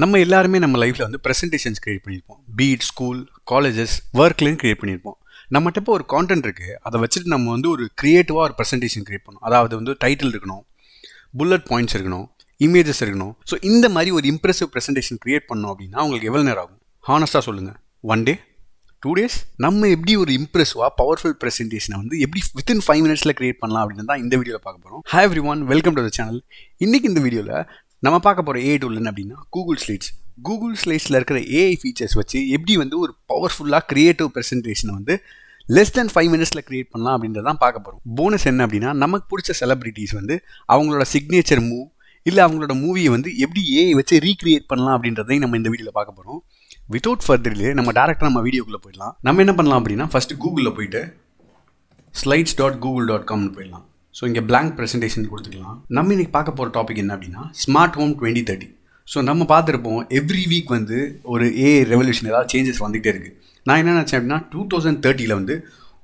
நம்ம எல்லாருமே நம்ம லைஃப்பில் வந்து ப்ரெசன்டேஷன்ஸ் கிரியேட் பண்ணியிருப்போம். பீட் ஸ்கூல், காலேஜஸ், ஒர்க்லேயும் கிரியேட் பண்ணியிருப்போம். நம்மகிட்ட இப்போ ஒரு கான்டென்ட் இருக்குது, அதை வச்சுட்டு நம்ம வந்து ஒரு க்ரியேட்டிவாக ஒரு ப்ரெசன்டேஷன் கிரியேட் பண்ணணும். அதாவது வந்து டைட்டில் இருக்கணும், புல்லட் பாயிண்ட்ஸ் இருக்கணும், இமேஜஸ் இருக்கணும். ஸோ இந்த மாதிரி ஒரு இம்ப்ரெசிவ் ப்ரெசன்டேஷன் கிரியேட் பண்ணோம் அப்படின்னா உங்களுக்கு எவ்வளோ நேரம் ஆகும்? ஹானஸ்ட்டாக சொல்லுங்கள். 1 டே, 2 days? நம்ம எப்படி ஒரு இம்ப்ரெசிவாக பவர்ஃபுல் ப்ரெசன்டேஷனை வந்து எப்படி வித்தின் 5 minutes கிரியேட் பண்ணலாம் அப்படின்னு தான் இந்த வீடியோவில் பார்க்க போகிறோம். Hi everyone, welcome to the channel. இன்றைக்கி இந்த வீடியோவில் நம்ம பார்க்க போகிற ஏஐ டூல் என்ன அப்படின்னா கூகுள் ஸ்லைட்ஸ். கூகுள் ஸ்லைட்ஸில் இருக்கிற ஏஐ ஃபீச்சர்ஸ் வச்சு எப்படி வந்து ஒரு பவர்ஃபுல்லாக க்ரியேட்டிவ் ப்ரெசன்டேஷனை வந்து லெஸ் தென் 5 minutes கிரியேட் பண்ணலாம் அப்படின்றதான் பார்க்க போகிறோம். போனஸ் என்ன அப்படின்னா, நமக்கு பிடிச்ச செலிபிரிட்டிஸ் வந்து அவங்களோட சிக்னேச்சர் மூவ் இல்லை அவங்களோட மூவியை வந்து எப்படி ஏஐ வச்சு ரீக்ரியேட் பண்ணலாம் அப்படின்றதையும் நம்ம இந்த வீடியோவில் பார்க்க போகிறோம். வித்தவுட் ஃபர்தர்லே நம்ம டேரெக்டாக நம்ம வீடியோக்குள்ளே போயிடலாம். நம்ம என்ன பண்ணலாம் அப்படின்னா, ஃபஸ்ட்டு கூகுளில் போயிட்டு slides.google.comனு போயிடலாம். ஸோ இங்கே blank ப்ரெசன்டேஷன் கொடுத்துக்கலாம். நம்ம இன்றைக்கி பார்க்க போகிற டாபிக் என்ன அப்படின்னா, ஸ்மார்ட் ஹோம் 2030. ஸோ நம்ம பார்த்துருப்போம் எவ்ரி வீக் வந்து ஒரு ஏஐ ரெவல்யூஷன், ஏதாவது சேஞ்சஸ் வந்துகிட்டே இருக்குது. நான் என்ன நினச்சேன் அப்படின்னா 2030 வந்து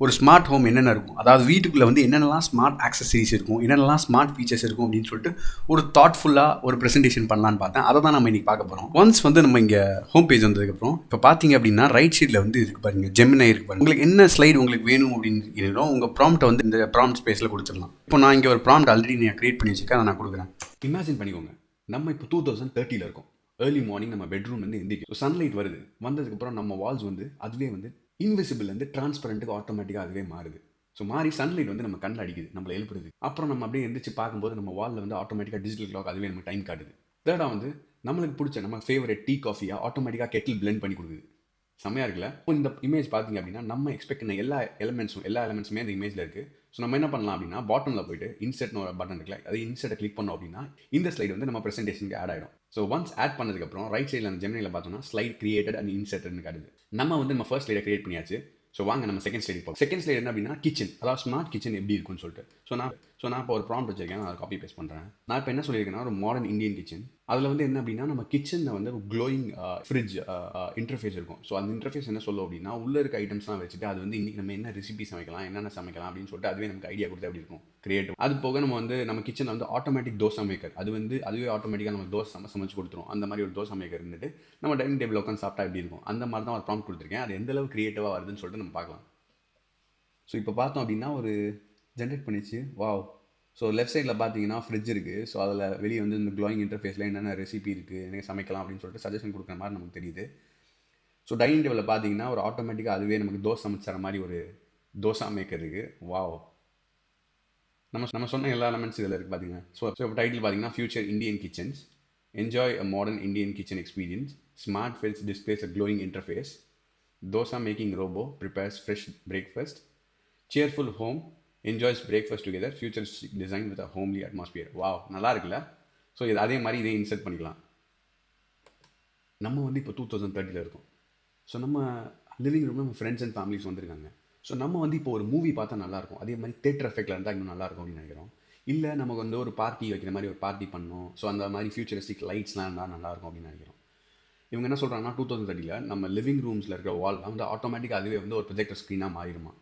ஒரு ஸ்மார்ட் ஹோம் என்னென்ன இருக்கும், அதாவது வீட்டுக்குள்ளே வந்து என்னென்னலாம் ஸ்மார்ட் ஆக்சசரிஸ் இருக்கும், என்னென்னலாம் ஸ்மார்ட் ஃபீச்சர்ஸ் இருக்கும் அப்படின்னு சொல்லிட்டு ஒரு தாட்ஃபுல்லாக ஒரு ப்ரெசன்டேஷன் பண்ணலான்னு பார்த்தேன். அதை தான் நம்ம இன்றைக்கி பார்க்க போகிறோம். ஒன்ஸ் வந்து நம்ம இங்கே ஹோம் பேஜ் வந்ததுக்கப்புறம் இப்போ பார்த்தீங்க அப்படின்னா ரைட் சைடில் வந்து இருக்குது பாருங்கள், ஜெமினை இருக்குது பாருங்கள். உங்களுக்கு என்ன ஸ்லைடு உங்களுக்கு வேணும் அப்படின்னு உங்கள் ப்ராம்ப்ட்டை வந்து இந்த ப்ராம்ப்ட் ஸ்பேஸில் கொடுத்துடலாம். இப்போ நான் இங்கே ஒரு ப்ராம்ப்ட் ஆல்ரெடி நான் க்ரியேட் பண்ணி வச்சுருக்கேன், அதை நான் கொடுக்குறேன். இமேஜின் பண்ணிக்கோங்க, நம்ம இப்போ 2030 இருக்கோம். ஏர்லி மார்னிங் நம்ம பெட்ரூம் வந்து எந்திரிக்கும், சன்லைட் வருது, வந்ததுக்கப்புறம் நம்ம வால்ஸ் வந்து அதுவே வந்து இன்விசிபிள்லேருந்து டிரான்ஸ்பரண்ட்டுக்கு ஆட்டோமேட்டிக்காக அதுவே மாறுது. ஸோ மாறி சன்லைட் வந்து நம்ம கண்ணில் அடிக்குது, நம்மளை எழுப்புறது. அப்புறம் நம்ம அப்படியே எந்திரிச்சு பார்க்கும்போது நம்ம வாலில் வந்து ஆட்டோமேட்டிக்காக டிஜிட்டல் கிளாக் அதுவே நம்ம டைம் காட்டுது. தேர்டாக வந்து நம்மளுக்கு பிடிச்ச நம்ம ஃபேவரட் டீ காஃபியாக ஆட்டோமேட்டிக்காக கெட்டில் பிளெண்ட் பண்ணி கொடுக்குது. செம்மையாக இருக்குல்ல? இந்த இமேஜ் பார்த்தீங்க அப்படின்னா நம்ம எக்ஸ்பெக்ட் பண்ண எல்லா எலமெண்ட்ஸுமே அந்த இமேஜில் இருக்குது. ஸோ நம்ம என்ன பண்ணலாம் அப்படின்னா, பாட்டமில் போயிட்டு இன்செர்ட்னு ஒரு பட்டன் இருக்குல்ல, அது இன்செர்ட்டை கிளிக் பண்ணோம் அப்படின்னா இந்த ஸ்லைடு வந்து நம்ம ப்ரெசன்டேஷனுக்கு ஆட் ஆகிடும். ஸோ ஒன்ஸ் ஆட் பண்ணதுக்கப்புறம் ரைட் சைடில் அந்த ஜெமினியில் பார்த்தோம்னா ஸ்லைட் கிரியேட்டட் அண்ட் இன்செர்ட்னு காட்டுது. நம்ம வந்து நம்ம ஃபர்ஸ்ட் ஸ்லைடை கிரியேட் பண்ணியாச்சு. ஸோ வாங்க நம்ம செகண்ட் ஸ்லைடு போகலாம். செகண்ட் ஸ்லைடு என்ன அப்படின்னா கிச்சன், அதாவது ஸ்மார்ட் கிச்சன் எப்படி இருக்குன்னு சொல்லிட்டு. நான் இப்போ ஒரு ப்ராம்ப்ட் வச்சிருக்கேன், நான் காப்பி பேஸ்ட் பண்ணுறேன். நான் இப்போ என்ன சொல்லியிருக்கேன்னா ஒரு மாடர்ன் இந்தியன் கிச்சன். அதில் வந்து என்ன அப்படின்னா நம்ம கிச்சனில் வந்து க்ளோயிங் ஃப்ரிட்ஜ் இன்டர்ஃபேஸ் இருக்கும். ஸோ அந்த இன்டர்ஃபேஸ் என்ன சொல்லும் அப்படின்னா, உள்ளே இருக்க ஐட்டம்ஸ்லாம் வச்சுட்டு அது வந்து இன்றைக்கி நம்ம என்ன ரெசிபி சமைக்கலாம், என்னென்ன சமைக்கலாம் அப்படின்னு சொல்லிட்டு அதுவே நமக்கு ஐடியா கொடுத்து அப்படி இருக்கும் கிரியேட்டிவ். அது போக நம்ம வந்து நம்ம கிச்சனில் வந்து ஆட்டோமேட்டிக் தோசை மேக்கர், அது வந்து அதுவே ஆட்டோமேட்டிக்காக நம்ம தோசை சமைச்சு கொடுத்துரும். அந்த மாதிரி ஒரு தோசை மேக்கர் இருந்துட்டு நம்ம டைனிங் டேபிள் உட்காந்து சாப்பிட்டா எப்படி இருக்கும், அந்த மாதிரி தான் ஒரு ப்ராம்ப்ட் கொடுத்துருக்கேன். அது எந்த அளவுக்கு கிரியேட்டிவாக வருதுன்னு சொல்லிட்டு நம்ம பார்க்கலாம். ஸோ இப்போ பார்த்தோம் அப்படின்னா ஒரு ஜென்ரேட் பண்ணிச்சு. வாவ். ஸோ லெஃப்ட் சைடில் பார்த்தீங்கன்னா ஃப்ரிட்ஜ் இருக்குது. ஸோ அதில் வெளியே வந்து இந்த க்ளோயிங் இன்டர்ஃபேஸில் என்னென்ன ரெசிபி இருக்குது, என்ன சமைக்கலாம் அப்படின்னு சொல்லிட்டு சஜஷன் கொடுக்குற மாதிரி நமக்கு தெரியுது. ஸோ டைனிங் டேபிளில் பார்த்தீங்கன்னா ஒரு ஆட்டோமேட்டிக்காக அதுவே நமக்கு தோசை சமைச்சற மாதிரி ஒரு தோசை மேக்கர் இருக்குது. வாவ். நம்ம சொன்ன எல்லா எலமெண்ட்ஸ் இதில் இருக்குது பார்த்தீங்கன்னா. ஸோ இப்போ டைட்டில் பார்த்தீங்கன்னா future Indian kitchens, enjoy a modern Indian kitchen experience, smart fridge displays a glowing interface, dosa making robot prepares fresh breakfast, cheerful home enjoys breakfast together, futuristic design with a homely atmosphere. Wow, நல்லா இருக்குல்ல? So இது அதே மாதிரி இதே insert பண்ணிக்கலாம். நம்ம வந்து இப்போ 2030 இருக்கோம். ஸோ நம்ம லிவிங் ரூமில் நம்ம ஃப்ரெண்ட்ஸ் அண்ட் ஃபேமிலிஸ் வந்திருக்காங்க. ஸோ நம்ம வந்து இப்போ ஒரு மூவி பார்த்தா நல்லாயிருக்கும், அதே மாதிரி தேட்டர் எஃபெக்டில் இருந்தால் இன்னும் நல்லாயிருக்கும் அப்படின்னு நினைக்கிறோம். இல்லை நமக்கு வந்து ஒரு பார்ட்டி வைக்கிற மாதிரி ஒரு பார்ட்டி பண்ணணும், ஸோ அந்த மாதிரி ஃபியூச்சரிஸ்டிக் லைட்ஸ்லாம் இருந்தால் நல்லாயிருக்கும் அப்படின்னு நினைக்கிறோம். இவங்க என்ன சொல்கிறாங்கன்னா 2030 நம்ம லிவிங் ரூம்ஸில் இருக்கிற வால் வந்து ஆட்டோமேட்டிக்காக அதுவே வந்து ஒரு ப்ரொஜெக்டர் ஸ்க்ரீனாக மாறிடுமா.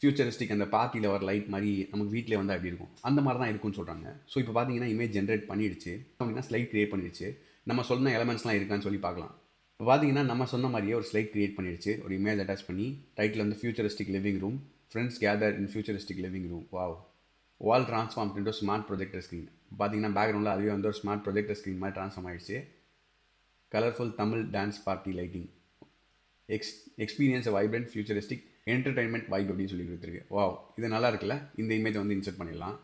ஃபியூச்சரிஸ்டிக் அந்த பார்ட்டியில் வர லைட் மாதிரி நமக்கு வீட்டிலே வந்து அப்படி இருக்கும், அந்த மாதிரி தான் இருக்குன்னு சொல்கிறாங்க. ஸோ இப்போ பார்த்தீங்கன்னா இமேஜ் ஜென்ரேட் பண்ணிடுச்சு அப்படின்னா ஸ்லைட் கிரியேட் பண்ணிடுச்சு. நம்ம சொன்ன எலமெண்ட்ஸ்லாம் இருக்கான்னு சொல்லி பார்க்கலாம். இப்போ பார்த்தீங்கன்னா நம்ம சொன்ன மாதிரியே ஒரு ஸ்லைட் கிரியேட் பண்ணிடுச்சு, ஒரு இமேஜ் அட்டாச் பண்ணி டைட்டில் வந்து futuristic living room, friends gather இன் ஃபியூச்சரிஸ்டிக் லிவிங் ரூம். வாவ். வால் transform into smart projector screen. பார்த்தீங்கன்னா பேக்ரவுண்டில் அதுவே வந்து ஒரு ஸ்மார்ட் ப்ரொஜெக்டர் ஸ்க்ரீன் மாதிரி ட்ரான்ஸ்ஃபார்ம் ஆகிடுச்சு. Colourful Tamil dance party lighting, experience vibrant futuristic entertainment vibe அப்படின்னு சொல்லி கொடுத்துருக்கு. வாவ், இது நல்லா இருக்குல்ல? இந்த இமேஜை வந்து இன்சர்ட் பண்ணிடலாம்.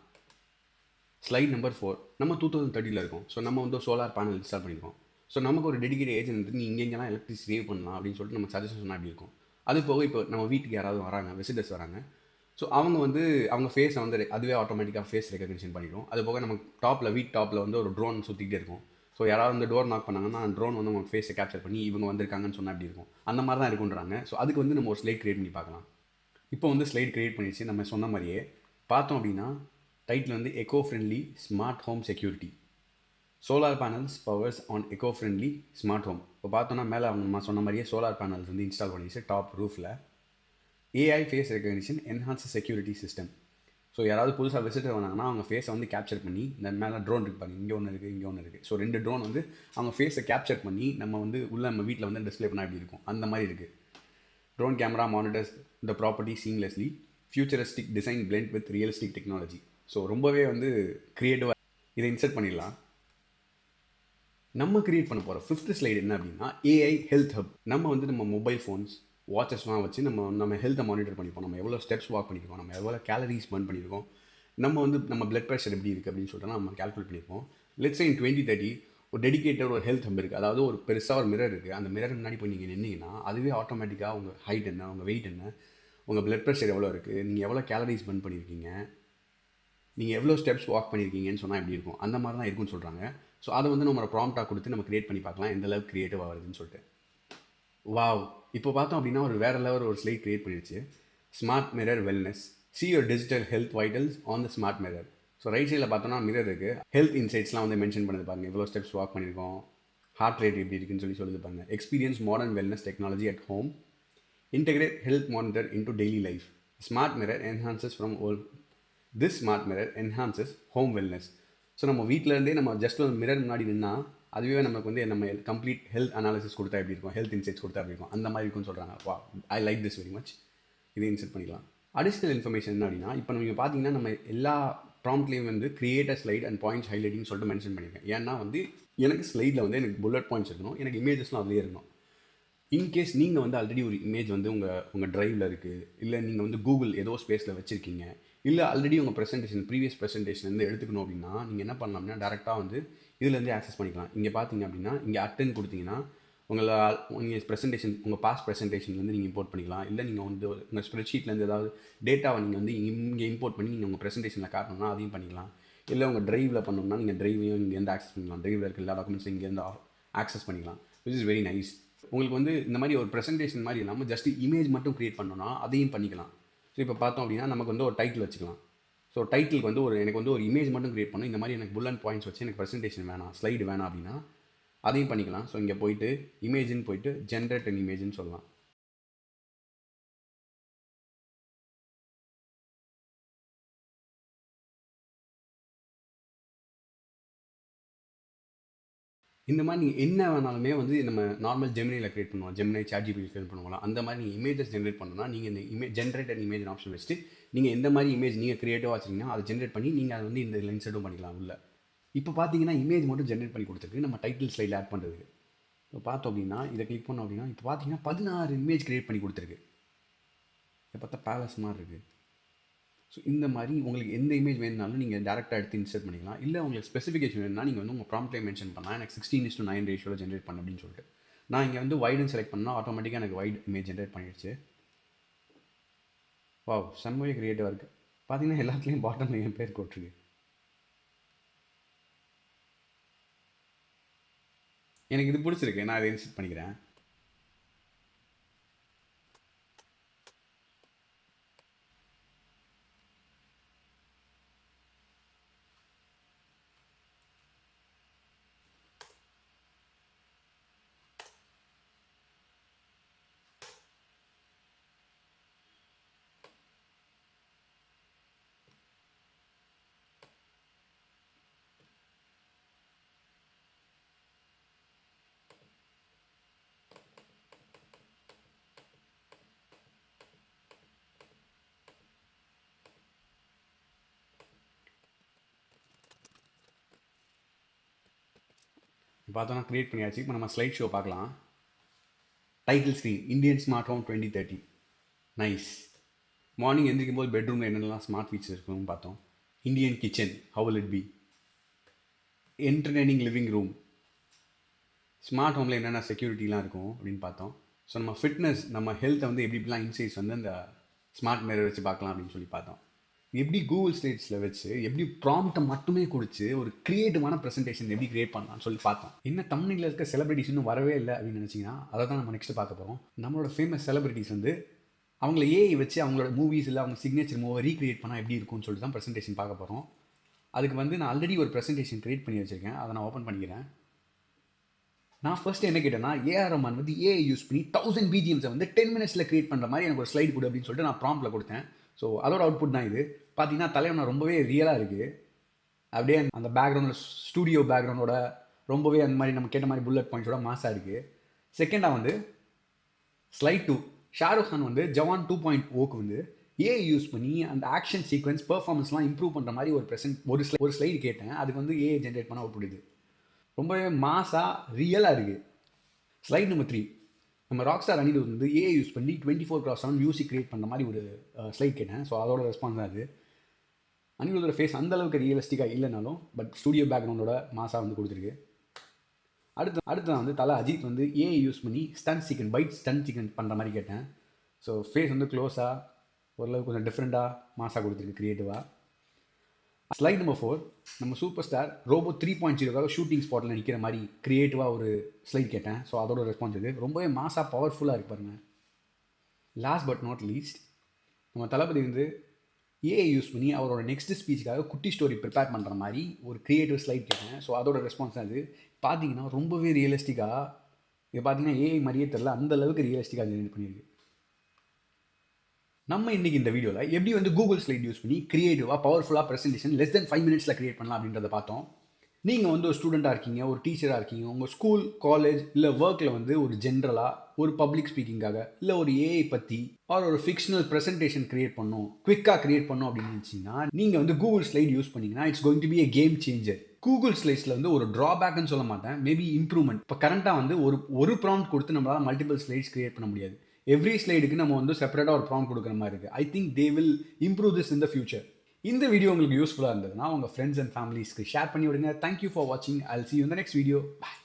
Slide number 4. நம்ம 2030 இருக்கோம். ஸோ நம்ம வந்து சோலார் பேனல் இன்ஸ்டால் பண்ணியிருக்கோம். ஸோ நமக்கு ஒரு டெடிகேட் ஏஜென்ட் வந்து நீ இங்கெங்கெல்லாம் எலக்ட்ரிசிட்டி சேவ் பண்ணலாம் அப்படின்னு சொல்லிட்டு நம்ம சஜஷன் சொன்னால் அப்படி இருக்கும். அது போக இப்போ நம்ம வீட்டுக்கு யாராவது வராங்க, விசிட்டர்ஸ் வராங்க, ஸோ அவங்க வந்து அவங்க ஃபேஸை வந்து அதுவே ஆட்டோமேட்டிக்காக ஃபேஸ் ரெகக்னிஷன் பண்ணிடும். அது போக நம்ம வீட் டாப்பில் வந்து ஒரு ட்ரோன் சுற்றிக்கிட்டே இருக்கும். ஸோ யாராவது வந்து டோர் நாக் பண்ணாங்கன்னா ட்ரோன் வந்து அவங்க ஃபேஸை கேப்சர் பண்ணி இவங்க வந்திருக்காங்கன்னு சொன்னால் அப்படி இருக்கும். அந்த மாதிரி தான் இருக்குன்றாங்க. ஸோ அதுக்கு வந்து நம்ம ஒரு ஸ்லைட் கிரியேட் பண்ணி பார்க்கலாம். இப்போ வந்து ஸ்லைட் கிரியேட் பண்ணிடுச்சு. நம்ம சொன்ன மாதிரியே பார்த்தோம் அப்படின்னா டைட்டில் வந்து eco friendly smart home security, solar panels powers on eco friendly smart home. இப்போ பார்த்தோன்னா மேலே நம்ம சொன்ன மாதிரியே சோலார் பேனல்ஸ் வந்து இன்ஸ்டால் பண்ணிடுச்சு டாப் ரூஃபில். AI face recognition enhance security system, so யாராவது புதுசாக விசிட்டர் வந்தாங்கன்னா அவங்க ஃபேஸை வந்து கேப்சர் பண்ணி இந்த மேலே ட்ரோன் இருப்பாங்க, இங்கே ஒன்று இருக்குது இங்கே ஒன்று இருக்குது. ஸோ 2 ட்ரோன் வந்து அவங்க ஃபேஸை கேப்சர் பண்ணி நம்ம வந்து உள்ள நம்ம வீட்டில் வந்து டிஸ்பிளே பண்ணால் எப்படி இருக்கும் அந்த மாதிரி இருக்குது. Drone camera monitors the property seamlessly, futuristic design blend with realistic technology. So ரொம்பவே வந்து க்ரியேட்டிவாக இதை இன்சர்ட் பண்ணிடலாம். நம்ம கிரியேட் பண்ண போகிற 5th ஸ்லைடு என்ன அப்படின்னா ஏஐ ஹெல்த் ஹப். நம்ம வந்து நம்ம மொபைல் ஃபோன்ஸ் வாட்சஸ்லாம் வச்சு நம்ம ஹெல்த்தை மானிட்டர் பண்ணிப்போம். நம்ம எவ்வளோ ஸ்டெப்ஸ் வாக் பண்ணியிருக்கோம், நம்ம எவ்வளோ கேலரிஸ் பர்ன் பண்ணியிருக்கோம், நம்ம வந்து நம்ம பிளட் ப்ரெஷர் எப்படி இருக்குது அப்படின்னு சொல்லிட்டு நம்ம கால்குலேட் பண்ணியிருப்போம். லெட்ஸ் சே இன் 2030 ஒரு டெடிகேட்டட் ஒரு ஹெல்த் ஹப் இருக்குது. அதாவது ஒரு பெருசாக ஒரு மிரர் இருக்குது. அந்த மிரர் முன்னாடி போய் நீங்கள் நின்னீங்கன்னா அதுவே ஆட்டோமேட்டிக்காக உங்கள் ஹைட் என்ன, உங்கள் வெயிட் என்ன, உங்கள் பிளட் ப்ரெஷர் எவ்வளோ இருக்குது, நீங்கள் எவ்வளோ கேலரிஸ் பர்ன் பண்ணியிருக்கீங்க, நீங்கள் எவ்வளோ ஸ்டெப்ஸ் வாக் பண்ணியிருக்கீங்கன்னு சொன்னால் எப்படி இருக்கும், அந்த மாதிரி தான் இருக்குன்னு சொல்கிறாங்க. ஸோ அதை வந்து நம்ம ப்ராம்ப்டாக கொடுத்து நம்ம கிரியேட் பண்ணி பார்க்கலாம் எந்த அளவுக்கு க்ரியேட்டிவாக வருதுன்னு சொல்லிட்டு. வாவ், இப்போ பார்த்தோம் அப்படின்னா ஒரு வேறு லெவல் ஒரு ஸ்லைட் க்ரியேட் பண்ணிடுச்சு. Smart mirror wellness, see your digital health vitals on the smart mirror. So right சைடில் பார்த்தோம்னா மிரர் இருக்குது. ஹெல்த் இன்சைட்ஸ்லாம் வந்து மென்ஷன் பண்ணது பாருங்கள், எவ்வளோ ஸ்டெப்ஸ் வாக் பண்ணியிருக்கோம், ஹார்ட் ரேட் எப்படி இருக்குன்னு சொல்லுது பாருங்கள். Experience modern wellness technology at home, integrate health monitor into daily life. Smart mirror enhances from all. This smart mirror enhances home wellness. So நம்ம வீட்டிலேருந்தே நம்ம ஜஸ்ட் ஒரு மிரர் முன்னாடி நின்னா அதுவே நமக்கு வந்து நம்ம கம்ப்ளீட் ஹெல்த் அனாலிசிஸ் கொடுத்தா எப்படி இருக்கும், ஹெல்த் இன்சைட்ஸ் கொடுத்தா எப்படி இருக்கும், அந்த மாதிரி இருக்கும்னு சொல்கிறாங்க. வா, I like this very much. இதை இன்செர்ட் பண்ணிக்கலாம். அடிஷ்னல் இன்ஃபர்மேஷன் என்ன அப்படின்னா, இப்போ நீங்கள் பார்த்தீங்கன்னா நம்ம எல்லா ப்ராம்ப்ட்லேயும் வந்து create a slide and points highlighting சொல்லிட்டு மென்ஷன் பண்ணியிருக்கேன். ஏன்னா வந்து எனக்கு ஸ்லைடில் வந்து எனக்கு புல்லட் பாயிண்ட்ஸ் இருக்கணும், எனக்கு இமேஜஸ்லாம் அதுலேயே இருக்கணும். இன்கேஸ் நீங்கள் வந்து ஆல்ரெடி ஒரு இமேஜ் வந்து உங்கள் ட்ரைவில் இருக்குது, இல்லை நீங்கள் வந்து கூகுள் ஏதோ ஸ்பேஸில் வச்சுருக்கீங்க, இல்லை ஆல்ரெடி உங்கள் ப்ரெசன்டேஷன் ப்ரீவியஸ் ப்ரெசன்டேஷன்லேருந்து எடுத்துக்கணும் அப்படின்னா நீங்கள் என்ன பண்ணலாம் அப்படின்னா டேரெக்டாக வந்து இதுலேருந்து ஆக்சஸ் பண்ணிக்கலாம். இங்கே பார்த்தீங்க அப்படின்னா இங்கே அட்டன் கொடுத்தீங்கன்னா நீங்கள் ப்ரெசன்டேஷன் உங்கள் பாஸ்ட் ப்ரெசன்டேஷன்லேருந்து நீங்கள் இம்போர்ட் பண்ணிக்கலாம். இல்லை நீங்கள் வந்து உங்கள் ஸ்ப்ரெட்ஷீட்லேருந்து ஏதாவது டேட்டாவை நீங்கள் வந்து இங்கே இம்போர்ட் பண்ணி நீங்கள் உங்கள் ப்ரெசன்டேஷனில் காட்டணும்னா அதையும் பண்ணிக்கலாம். இல்லை உங்கள் ட்ரைவில் பண்ணணும்னா நீங்கள் ட்ரைவையும் இங்கேருந்து ஆக்சஸ் பண்ணிக்கலாம். ட்ரைவில் இருக்க எல்லா டாக்குமெண்ட்ஸும் இங்கேருந்து ஆக்சஸ் பண்ணிக்கலாம். Which is very nice. உங்களுக்கு வந்து இந்த மாதிரி ஒரு ப்ரெசன்டேஷன் மாதிரி இல்லாமல் ஜஸ்ட் இமேஜ் மட்டும் க்ரியேட் பண்ணோன்னா அதையும் பண்ணிக்கலாம். ஸோ இப்போ பார்த்தோம் அப்படின்னா நமக்கு வந்து ஒரு டைட்டில் வச்சுக்கலாம். ஸோ டைட்டிலுக்கு வந்து எனக்கு வந்து ஒரு இமேஜ் மட்டும் க்ரியேட் பண்ணணும், இந்த மாதிரி எனக்கு புல்லட் பாயிண்ட்ஸ் வச்சு எனக்கு ப்ரெசன்டேஷன் வேணாம், ஸ்லைடு வேணாம் அப்படின்னா அதையும் பண்ணிக்கலாம். ஸோ இங்கே போயிட்டு இமேஜின்னு போயிட்டு ஜென்ரேட் அன் இமேஜ்னு சொல்லலாம். இந்த மாதிரி நீங்கள் என்ன வேணாலுமே வந்து நம்ம நார்மல் ஜெமினியில் க்ரியேட் பண்ணுவோம், ஜெமினி சாட்ஜிபிடி க்ரியேட் பண்ணுவோம். அந்த மாதிரி நீங்கள் இமேஜஸ் ஜென்ரேட் பண்ணணும்னா நீங்கள் இந்த ஜென்ரேட் அண்ட் இமேஜ் ஆப்ஷன் வச்சுட்டு நீங்கள் எந்த மாதிரி இமேஜ் நீங்கள் க்ரியேட்டிவாக வச்சிங்கன்னா அதை ஜென்ரேட் பண்ணி நீங்கள் அதை வந்து இந்த இன்சர்ட்டும் பண்ணிக்கலாம் உள்ள. இப்போ பார்த்தீங்கன்னா இமேஜ் மட்டும் ஜென்ரேட் பண்ணி கொடுத்துருக்கு நம்ம டைட்டில் ஸ்லைடில் ஆட் பண்ணுறதுக்கு. இப்போ பார்த்தோம் அப்படின்னா இதை கிளிக் பண்ணோம் அப்படின்னா இப்போ பார்த்தீங்கன்னா 16 இமேஜ் க்ரியேட் பண்ணி கொடுத்துருக்கு. இதை பார்த்தா பேலஸ் மாதிரி இருக்குது. ஸோ இந்த மாதிரி உங்களுக்கு எந்த இமேஜ் வேணுனாலும் நீங்கள் டேரெக்டாக எடுத்து இன்சர்ட் பண்ணிக்கலாம். இல்லை உங்களுக்கு ஸ்பெசிஃபிகேஷன் வேணும்னா நீங்கள் வந்து உங்கள் ப்ராம்ப்ட்லேயே மென்ஷன் பண்ணலாம், எனக்கு 16:9 ரேஷியோவில் ஜென்ரேட் பண்ண அப்படின்னு சொல்லிட்டு. நான் இங்கே வந்து வைடுன்னு செலக்ட் பண்ணால் ஆட்டோமேட்டிக்காக எனக்கு வைட் இமேஜ் ஜென்ரேட் பண்ணிடுச்சு. வாவ், செம்மவே க்ரியேட்டிவாக இருக்குது. பார்த்தீங்கன்னா எல்லாத்துலேயும் பாட்டமில் என் பேர் போட்டிருக்கு. எனக்கு இது பிடிச்சிருக்கு, நான் இதை இன்சர்ட் பண்ணிக்கிறேன். பார்த்தோன்னா க்ரியேட் பண்ணியாச்சு. இப்போ நம்ம ஸ்லைட் ஷோ பார்க்கலாம். Title screen Indian smart home 2030. Nice. Morning எந்திரிக்கும் போது பெட்ரூமில் என்னென்னலாம் ஸ்மார்ட் ஃபீச்சர்ஸ் இருக்குன்னு பார்த்தோம். Indian kitchen, how will it be. Entertaining living room. Smart ஹோமில் என்னென்ன செக்யூரிட்டிலாம் இருக்கும் அப்படின்னு பார்த்தோம். ஸோ நம்ம ஃபிட்னஸ், நம்ம ஹெல்த்தை வந்து எப்படிலாம் இன்சைட்ஸ் வந்து அந்த ஸ்மார்ட் மிரர் வச்சு பார்க்கலாம் அப்படின்னு சொல்லி பார்த்தோம். எப்படி கூகுள் ஸ்லைட்ஸில் வச்சு எப்படி ப்ராம்ப்டை மட்டுமே கொடுத்து ஒரு க்ரியேட்டிவான ப்ரெசன்டேஷன் எப்படி க்ரியேட் பண்ணலாம்னு சொல்லி பார்த்தோம். இன்னும் தமிழில் இருக்க செலிபிரிட்டிஸ் இன்னும் வரவே இல்லை அப்படின்னு நினச்சிங்கன்னா அதை தான் நம்ம நெக்ஸ்ட் பார்க்க போகிறோம். நம்மளோட ஃபேமஸ் செலிபிரிட்டிஸ் வந்து அவங்கள ஏஐ வச்சு அவங்களோட மூவிஸ் இல்லை அவங்க சிக்னேச்சர் மூவை ரீக்ரியேட் பண்ணால் எப்படி இருக்கும்னு சொல்லிட்டு தான் ப்ரெசன்டேஷன் பார்க்க போகிறோம். அதுக்கு வந்து நான் ஆல்ரெடி ஒரு ப்ரெசன்டேஷன் க்ரியேட் பண்ணி வச்சுருக்கேன், அதை நான் ஓப்பன் பண்ணிக்கிறேன். நான் ஃபர்ஸ்ட் என்ன கேட்டேன்னா ஏஆர் ரஹ்மான் வந்து ஏஐ யூஸ் பண்ணி 1000 பிஜிஎம்ஸை வந்து 10 மினிட்ஸில் க்ரியேட் பண்ணுற மாதிரி எனக்கு ஒரு ஸ்லைடு கொடு அப்படின்னு சொல்லிட்டு நான் ப்ராம்ப்டில் கொடுத்தேன். ஸோ அதோட அவுட்புட் தான் இது. பார்த்தீங்கன்னா தலைவன் ரொம்பவே ரியலாக இருக்குது. அப்படியே அந்த பேக்ரவுண்டில் ஸ்டூடியோ பேக்ரவுண்டோட ரொம்பவே அந்த மாதிரி நம்ம கேட்ட மாதிரி புல்லட் பாயிண்ட்ஸோட மாசாக இருக்குது. செகண்டாக வந்து ஸ்லைட் 2 ஷாருக் கான் வந்து ஜவான் 2.0க்கு வந்து ஏஐ யூஸ் பண்ணி அந்த ஆக்ஷன் சீக்வன்ஸ் பெர்ஃபார்மன்ஸ்லாம் இம்ப்ரூவ் பண்ணுற மாதிரி ஒரு ஸ்லைடு கேட்டேன். அதுக்கு வந்து ஏஐ ஜென்ரேட் பண்ண அவுட்புட். ரொம்பவே மாசாக ரியலாக இருக்குது. ஸ்லைட் நம்பர் 3 நம்ம ராக் ஸ்டார் அனிருத் வந்து ஏஐ யூஸ் பண்ணி 24/7 மியூசிக் கிரியேட் பண்ணுற மாதிரி ஒரு ஸ்லைட் கேட்டேன். ஸோ அதோட ரெஸ்பான்ஸ் தான் அது. அனிருத்தோட ஃபேஸ் அந்தளவுக்கு ரியலிஸ்டிக்காக இல்லைனாலும் பட் ஸ்டூடியோ பேக்ரவுண்டோட மாசாக வந்து கொடுத்துருக்கு. அடுத்து வந்து தலை அஜித் வந்து ஏஐ யூஸ் பண்ணி ஸ்டன் சிக்கன் பண்ணுற மாதிரி கேட்டேன். ஸோ ஃபேஸ் வந்து க்ளோஸாக ஓரளவுக்கு கொஞ்சம் டிஃப்ரெண்ட்டாக மாசாக கொடுத்துருக்கு க்ரியேட்டிவாக. ஸ்லைட் நம்பர் 4 நம்ம சூப்பர் ஸ்டார் ரோபோ 3.0க்காக ஷூட்டிங் ஸ்பாட்டில் நிற்கிற மாதிரி க்ரியேட்டிவாக ஒரு ஸ்லைட் கேட்டேன். ஸோ அதோட ரெஸ்பான்ஸ் இது ரொம்பவே மாசாக பவர்ஃபுல்லாக இருக்கு பாருங்கள். லாஸ்ட் பட் நாட் லீஸ்ட் நம்ம தளபதி வந்து ஏஐ யூஸ் பண்ணி அவரோட நெக்ஸ்ட் ஸ்பீச்சுக்காக குட்டி ஸ்டோரி ப்ரிப்பேர் பண்ணுற மாதிரி ஒரு க்ரியேட்டிவ் ஸ்லைட் கேட்டேன். ஸோ அதோட ரெஸ்பான்ஸ் தான் அது. பார்த்தீங்கன்னா ரொம்பவே ரியலிஸ்டிக்காக இது பார்த்தீங்கன்னா ஏஐ மாதிரியே தெரில, அந்தளவுக்கு ரியலிஸ்டிக்காக ஜெனரேட் பண்ணியிருக்கு. நம்ம இன்றைக்கி இந்த வீடியோவில் எப்படி வந்து கூகுள் ஸ்லைட் யூஸ் பண்ணி க்ரியேட்டிவாக பவர்ஃபுல்லாக presentation less than 5 minutes create பண்ணலாம் அப்படின்றத பார்த்தோம். நீங்கள் வந்து ஒரு ஸ்டூடெண்ட்டாக இருக்கீங்க, ஒரு டீச்சராக இருக்கீங்க, உங்கள் ஸ்கூல் காலேஜ் இல்லை ஒர்க்கில் வந்து ஒரு ஜென்ரலாக ஒரு பப்ளிக் ஸ்பீக்கிங்காக இல்லை ஒரு ஏஐ பற்றி ஒரு ஃபிக்ஷனல் ப்ரெசன்டேஷன் க்ரியேட் பண்ணணும், குவிக்காக க்ரியேட் பண்ணணும் அப்படின்னு நினச்சிங்கன்னா நீங்கள் வந்து கூகுள் ஸ்லைட் யூஸ் பண்ணிங்கன்னா it's going to be a game changer. Google ஸ்லைட்ஸில் வந்து ஒரு ட்ராபேக்னு சொல்ல மாட்டேன், மேபி இம்ப்ரூவ்மெண்ட். இப்போ கரண்ட்டாக வந்து ஒரு ப்ராம்ப்ட் கொடுத்து நம்மளால் மல்டிபிள் ஸ்லைட்ஸ் க்ரியேட் பண்ண முடியாது. எவ்ரி ஸ்லைடுக்கு நம்ம வந்து செப்பரேட்டாக ஒரு ப்ராம்ப்ட் கொடுக்குற மாதிரி இருக்குது. I think they will improve this in the future. இந்த வீடியோ உங்களுக்கு யூஸ்ஃபுல்லாக இருந்ததுன்னா உங்கள் ஃப்ரெண்ட்ஸ் அண்ட் ஃபேமிலிஸ்க்கு ஷேர் பண்ணி விடுங்க. தேங்க்யூ ஃபார் வாட்சிங். I will see you in the next video. Bye.